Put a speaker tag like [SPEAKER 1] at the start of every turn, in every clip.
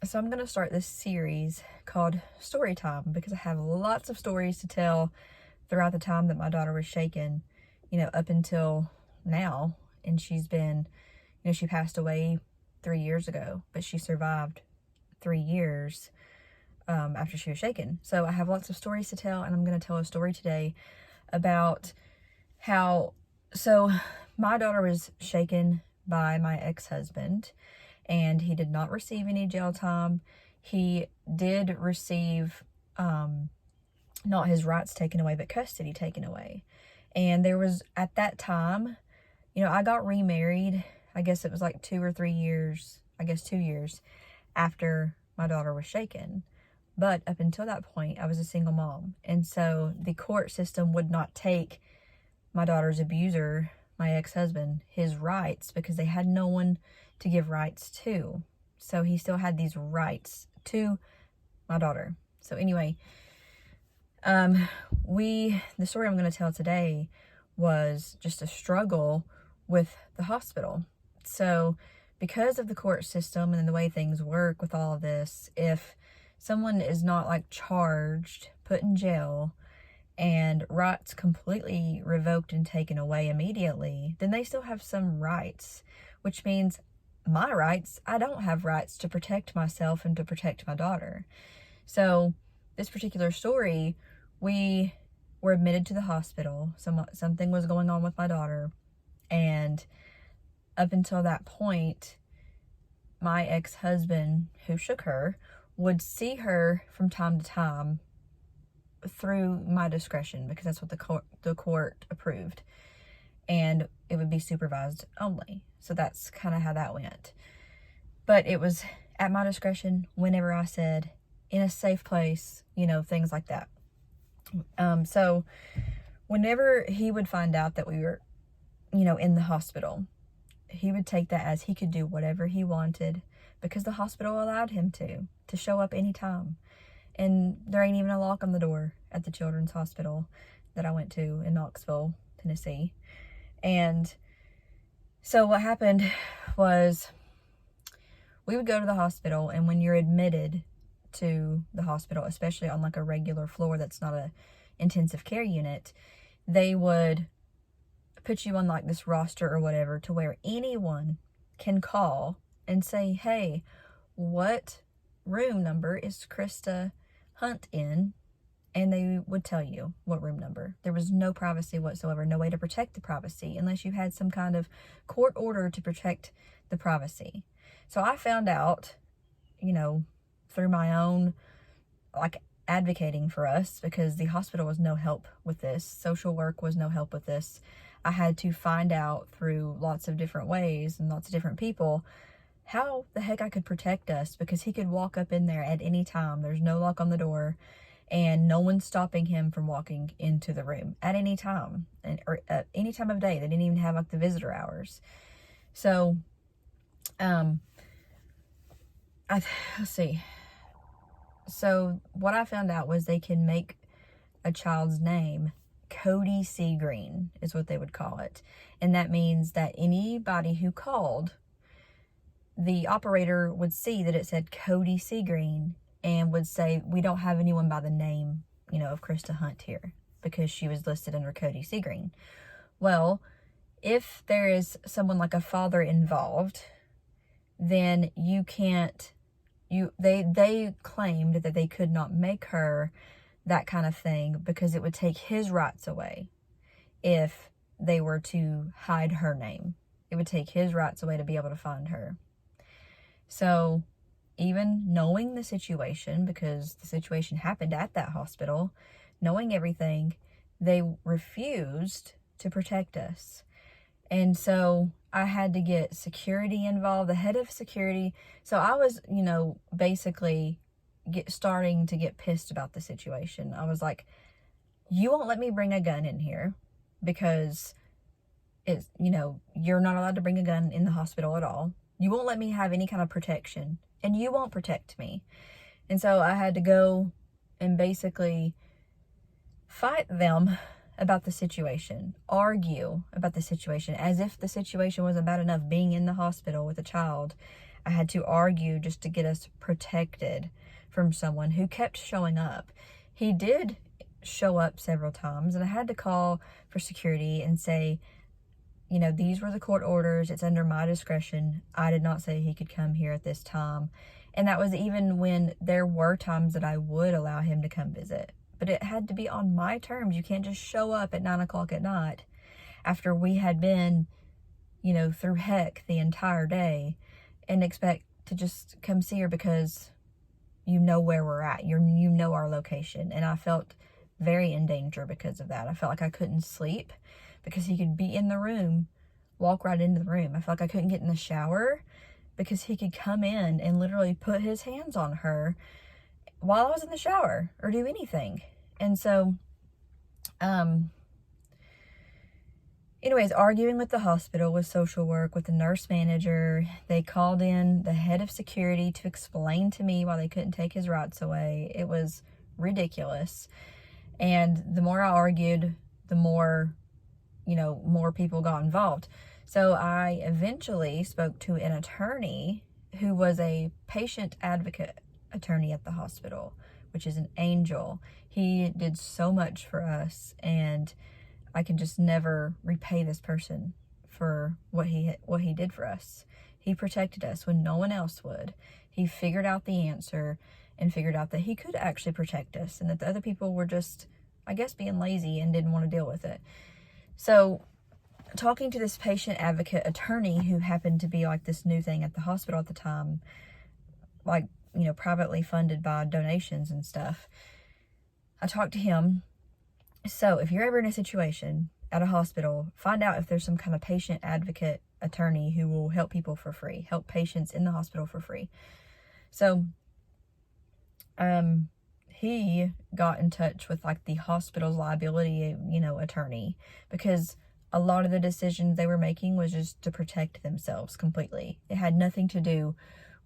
[SPEAKER 1] So I'm going to start this series called Story Time because I have lots of stories to tell throughout the time that my daughter was shaken, up until now. And she's been, she passed away 3 years ago, but she survived 3 years after she was shaken. So I have lots of stories to tell, and I'm going to tell a story today about how, so my daughter was shaken by my ex-husband, and he did not receive any jail time. He did receive not his rights taken away, but custody taken away. And there was, at that time, I got remarried. I guess it was like 2 or 3 years, 2 years after my daughter was shaken. But up until that point, I was a single mom. And so the court system would not take my daughter's abuser, my ex-husband, his rights, because they had no one to give rights to. So he still had these rights to my daughter. So anyway, the story I'm going to tell today was just a struggle with the hospital. So because of the court system and the way things work with all of this, if someone is not charged, put in jail, and rights completely revoked and taken away immediately, then they still have some rights, which means my rights, I don't have rights to protect myself and to protect my daughter. So this particular story, we were admitted to the hospital. Something was going on with my daughter, and up until that point, my ex-husband, who shook her, would see her from time to time through my discretion, because that's what the court approved, and it would be supervised only. So that's kind of how that went. But it was at my discretion, whenever I said, in a safe place, things like that. So whenever he would find out that we were, in the hospital, he would take that as he could do whatever he wanted, because the hospital allowed him to show up anytime. And there ain't even a lock on the door at the children's hospital that I went to in Knoxville, Tennessee. And so what happened was, we would go to the hospital, and when you're admitted to the hospital, especially on a regular floor that's not a intensive care unit, they would put you on this roster or whatever, to where anyone can call and say, hey, what room number is Christa Hunt in? And they would tell you what room number. There was no privacy whatsoever, no way to protect the privacy unless you had some kind of court order to protect the privacy. So I found out, through my own advocating for us, because the hospital was no help with this. Social work was no help with this. I had to find out through lots of different ways and lots of different people how the heck I could protect us, because he could walk up in there at any time. There's no lock on the door, and no one's stopping him from walking into the room at any time, or at any time of day. They didn't even have the visitor hours. So, let's see. So what I found out was they can make a child's name Cody C. Green, is what they would call it. And that means that anybody who called, the operator would see that it said Cody C. Green, and would say, we don't have anyone by the name, of Christa Hunt here, because she was listed under Cody C. Green. Well, if there is someone like a father involved, then you can't, they claimed that they could not make her that kind of thing, because it would take his rights away if they were to hide her name. It would take his rights away to be able to find her. So even knowing the situation, because the situation happened at that hospital, knowing everything, they refused to protect us. And so I had to get security involved, the head of security. So I was, basically starting to get pissed about the situation. I was like, you won't let me bring a gun in here, because it's, you're not allowed to bring a gun in the hospital at all. You won't let me have any kind of protection, and you won't protect me. And so I had to go and basically fight them about the situation, argue about the situation, as if the situation wasn't bad enough being in the hospital with a child. I had to argue just to get us protected from someone who kept showing up. He did show up several times, and I had to call for security and say, you know, these were the court orders. It's under my discretion. I did not say he could come here at this time. And that was even when there were times that I would allow him to come visit. But it had to be on my terms. You can't just show up at 9 o'clock at night after we had been, you know, through heck the entire day and expect to just come see her because you know where we're at. You know our location. And I felt very in danger because of that. I felt like I couldn't sleep because he could be in the room, walk right into the room. I felt like I couldn't get in the shower because he could come in and literally put his hands on her while I was in the shower or do anything. And so, anyways, arguing with the hospital, with social work, with the nurse manager, they called in the head of security to explain to me why they couldn't take his rights away. It was ridiculous. And the more I argued, the more, you know, more people got involved. So I eventually spoke to an attorney who was a patient advocate attorney at the hospital, which is an angel. He did so much for us, and I can just never repay this person for what he did for us. He protected us when no one else would. He figured out the answer and figured out that he could actually protect us and that the other people were just, I guess, being lazy and didn't want to deal with it. So talking to this patient advocate attorney who happened to be like this new thing at the hospital at the time, like, you know, privately funded by donations and stuff, I talked to him. So if you're ever in a situation at a hospital, find out if there's some kind of patient advocate attorney who will help people for free, help patients in the hospital for free. So he got in touch with like the hospital's liability, you know, attorney, because a lot of the decisions they were making was just to protect themselves completely. It had nothing to do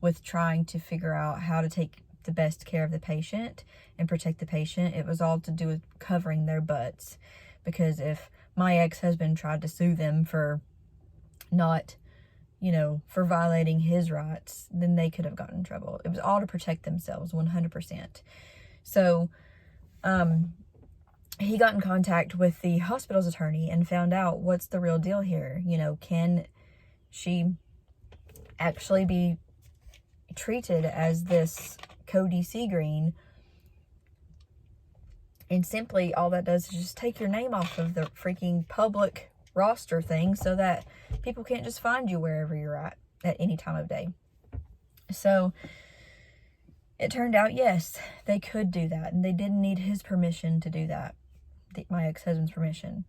[SPEAKER 1] with trying to figure out how to take the best care of the patient and protect the patient. It was all to do with covering their butts, because if my ex-husband tried to sue them for not, you know, for violating his rights, then they could have gotten in trouble. It was all to protect themselves 100%. So he got in contact with the hospital's attorney and found out what's the real deal here. You know, can she actually be treated as this Cody Seagreen? And simply all that does is just take your name off of the freaking public roster thing so that people can't just find you wherever you're at any time of day. So it turned out, yes, they could do that, and they didn't need his permission to do that, my ex-husband's permission.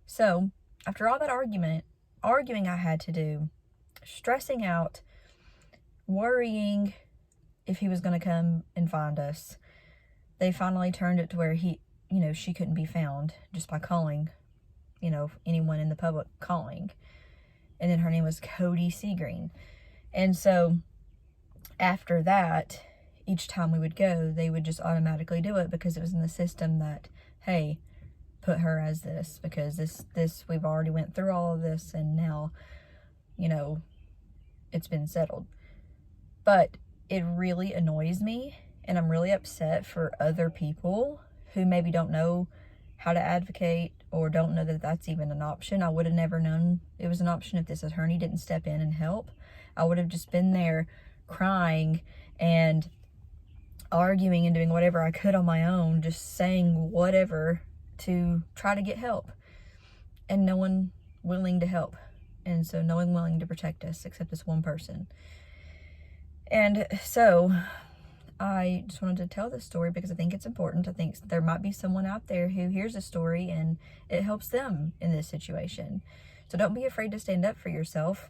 [SPEAKER 1] So after all that arguing I had to do, stressing out, worrying if he was going to come and find us, they finally turned it to where he, you know, she couldn't be found just by calling, you know, anyone in the public calling. And then her name was Cody Seagreen. And so after that, each time we would go, they would just automatically do it because it was in the system that, hey, put her as this, because this we've already went through all of this, and now, you know, it's been settled. But it really annoys me, and I'm really upset for other people who maybe don't know how to advocate or don't know that that's even an option. I would have never known it was an option if this attorney didn't step in and help. I would have just been there crying and arguing and doing whatever I could on my own, just saying whatever to try to get help, and no one willing to help, and so no one willing to protect us except this one person. And so I just wanted to tell this story because I think it's important. I think there might be someone out there who hears a story and it helps them in this situation. So don't be afraid to stand up for yourself.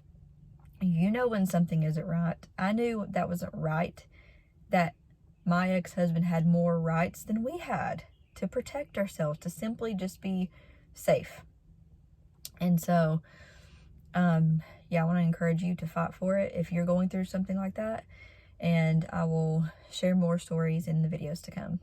[SPEAKER 1] You know when something isn't right. I knew that wasn't right, that my ex-husband had more rights than we had to protect ourselves, to simply just be safe. And so, yeah, I want to encourage you to fight for it if you're going through something like that. And I will share more stories in the videos to come.